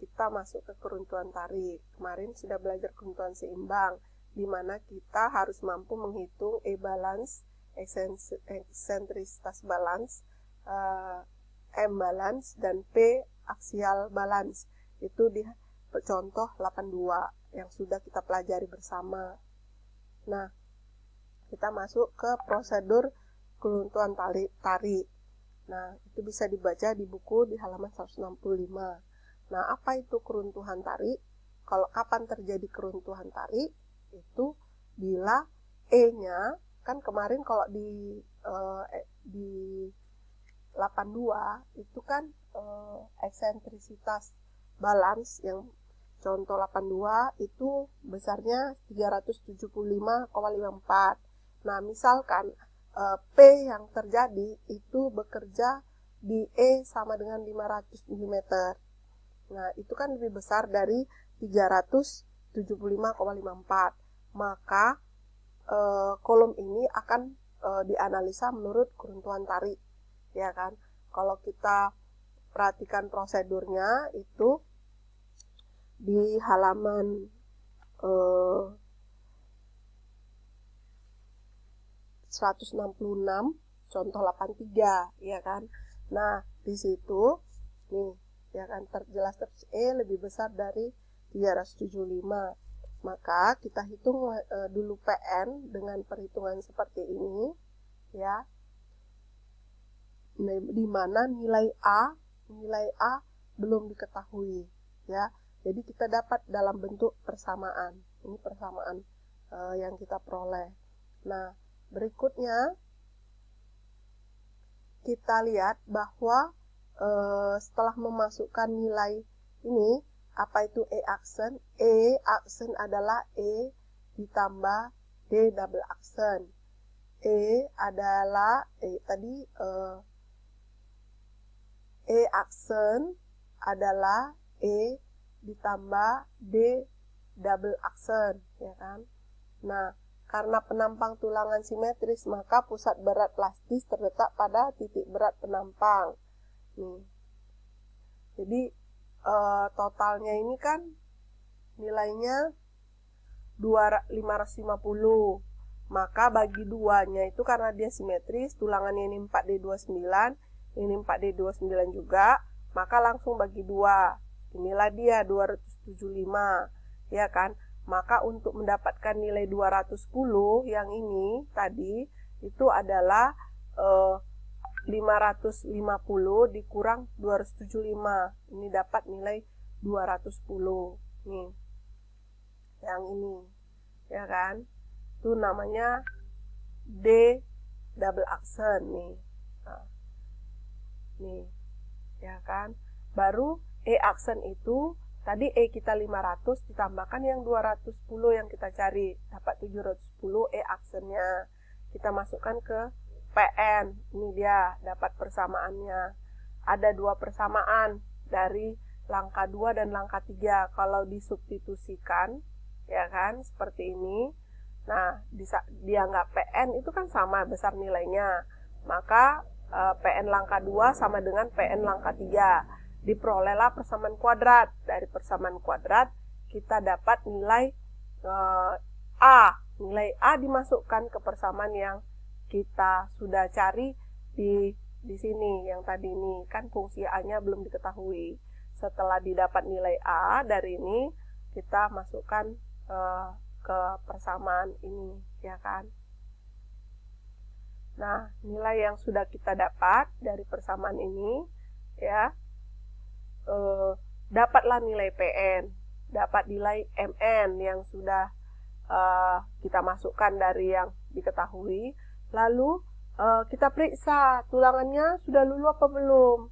kita masuk ke keruntuhan tarik. Kemarin sudah belajar keruntuhan seimbang, di mana kita harus mampu menghitung E balance, eksentrisitas balance, M balance, dan P aksial balance. Itu di contoh 82 yang sudah kita pelajari bersama. Nah, kita masuk ke prosedur keruntuhan tarik. Nah, itu bisa dibaca di buku di halaman 165. Nah, apa itu keruntuhan tarik? Kalau kapan terjadi keruntuhan tarik? Itu bila E-nya, kan kemarin kalau di 82 itu kan eksentrisitas balance yang contoh 82 itu besarnya 375,54. Nah, misalkan P yang terjadi itu bekerja di E sama dengan 500 mm. Nah, itu kan lebih besar dari 375,54. Maka kolom ini akan dianalisa menurut keruntuhan tarik, ya kan? Kalau kita perhatikan prosedurnya itu di halaman 166, contoh 83, ya kan? Nah, di situ nih, ya kan, terjelas E lebih besar dari 375. Maka kita hitung dulu PN dengan perhitungan seperti ini, ya. Di mana nilai A belum diketahui, ya. Jadi kita dapat dalam bentuk persamaan. Ini persamaan yang kita peroleh. Nah, berikutnya kita lihat bahwa setelah memasukkan nilai ini, apa itu E aksen? E aksen adalah E ditambah D double aksen. E adalah E aksen adalah E ditambah D double aksen, ya kan? Nah, karena penampang tulangan simetris, maka pusat berat plastis terletak pada titik berat penampang. Nih. Jadi totalnya ini kan nilainya 550. Maka bagi duanya itu karena dia simetris, tulangannya ini 4D29, ini 4D29 juga, maka langsung bagi 2. Inilah dia 275, ya kan? Maka untuk mendapatkan nilai 210 yang ini tadi itu adalah 550 dikurang 275. Ini dapat nilai 210. Nih. Yang ini. Ya kan? Itu namanya D double aksen nih. Nah. Nih. Ya kan? Baru E aksen itu tadi E kita 500 ditambahkan yang 210 yang kita cari. Dapat 710 E aksennya. Kita masukkan ke PN. Ini dia dapat persamaannya. Ada 2 persamaan dari langkah 2 dan langkah 3. Kalau disubstitusikan, ya kan, seperti ini. Nah, dianggap PN itu kan sama besar nilainya. Maka PN langkah 2 sama dengan PN langkah 3. Diperolehlah persamaan kuadrat. Dari persamaan kuadrat kita dapat nilai A. Nilai A dimasukkan ke persamaan yang kita sudah cari di sini. Yang tadi ini kan fungsi A-nya belum diketahui. Setelah didapat nilai A dari ini, kita masukkan ke persamaan ini, ya kan? Nah, nilai yang sudah kita dapat dari persamaan ini, ya, dapatlah nilai PN, dapat nilai MN yang sudah kita masukkan dari yang diketahui. Lalu kita periksa tulangannya sudah lulu apa belum,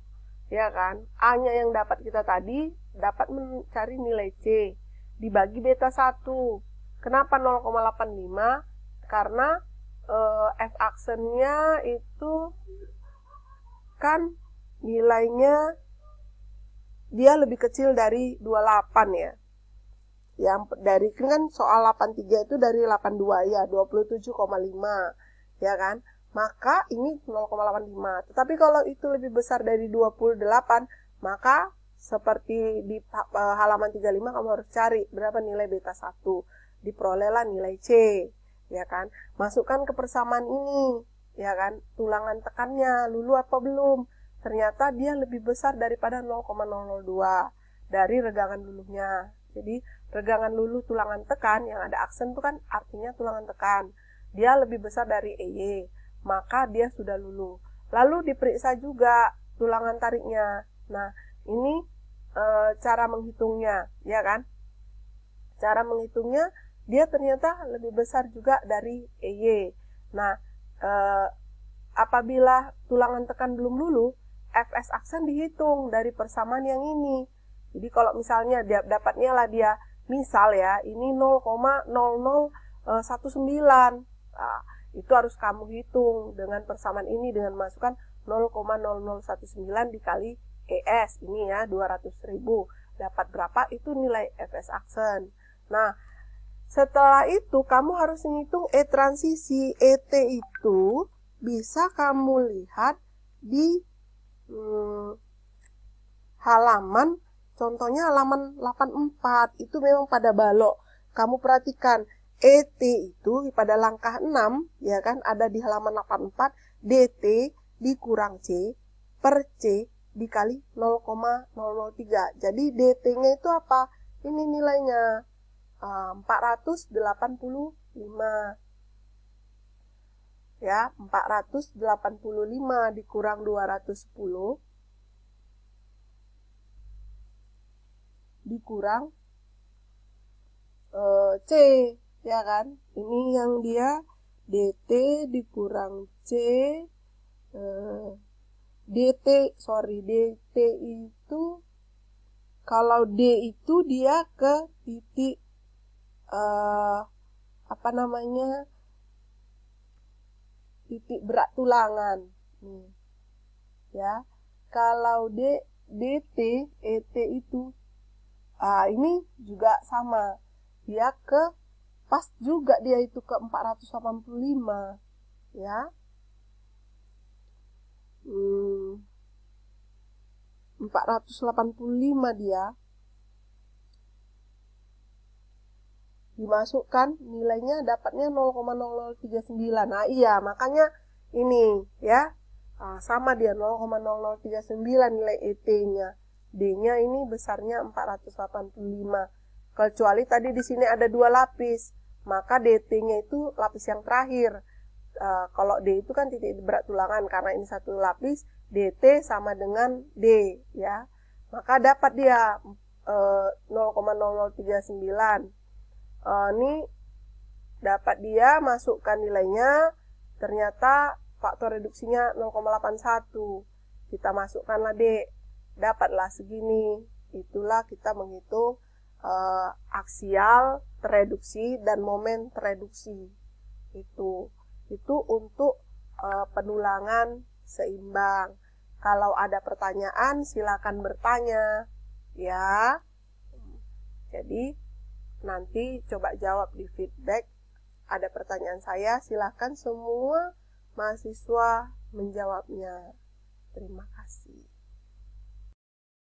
ya kan? A-nya yang dapat kita tadi dapat mencari nilai C dibagi beta 1. Kenapa 0,85? Karena F aksennya itu kan nilainya dia lebih kecil dari 28 ya. Yang dari kan soal 83 itu dari 82 ya, 27,5 ya kan. Maka ini 0,85. Tetapi kalau itu lebih besar dari 28, maka seperti di halaman 35 kamu harus cari berapa nilai beta 1. Diperolehlah nilai C, ya kan? Masukkan ke persamaan ini, ya kan? Tulangan tekannya lulu apa belum? Ternyata dia lebih besar daripada 0,002 dari regangan luluhnya. Jadi regangan luluh tulangan tekan yang ada aksen itu kan artinya tulangan tekan. Dia lebih besar dari EY, maka dia sudah luluh. Lalu diperiksa juga tulangan tariknya. Nah, ini cara menghitungnya, ya kan? Cara menghitungnya dia ternyata lebih besar juga dari EY. Nah, apabila tulangan tekan belum luluh, Fs aksen dihitung dari persamaan yang ini. Jadi kalau misalnya dia dapatnya lah dia, misal ya, ini 0,0019. Nah, itu harus kamu hitung dengan persamaan ini dengan masukkan 0,0019 dikali ES. Ini ya, 200.000. Dapat berapa? Itu nilai Fs aksen. Nah, setelah itu kamu harus menghitung E-transisi. ET itu bisa kamu lihat di halaman, contohnya halaman 84. Itu memang pada balok. Kamu perhatikan, ET itu pada langkah 6, ya kan, ada di halaman 84, DT dikurang C per C dikali 0,003. Jadi DT-nya itu apa? Ini nilainya 485. Ya, 485 dikurang 210 dikurang C, ya kan? Ini yang dia DT dikurang C, DT itu, kalau D itu dia ke titik titik berat tulangan. Ya. Kalau DT, ET itu ini juga sama. Dia ke pas juga dia itu ke 485, ya. 485 dia. Dimasukkan nilainya dapatnya 0,0039. Nah, iya, makanya ini ya. Sama dia 0,0039 nilai ET-nya. D-nya ini besarnya 485. Kecuali tadi di sini ada 2 lapis, maka DT-nya itu lapis yang terakhir. Kalau D itu kan titik berat tulangan, karena ini 1 lapis, DT sama dengan D, ya. Maka dapat dia 0,0039. Ini dapat dia, masukkan nilainya, ternyata faktor reduksinya 0,81. Kita masukkanlah D, dapatlah segini. Itulah kita menghitung aksial tereduksi dan momen tereduksi. Itu untuk penulangan seimbang. Kalau ada pertanyaan silakan bertanya, ya. Jadi nanti coba jawab di feedback. Ada pertanyaan saya, silakan semua mahasiswa menjawabnya. Terima kasih.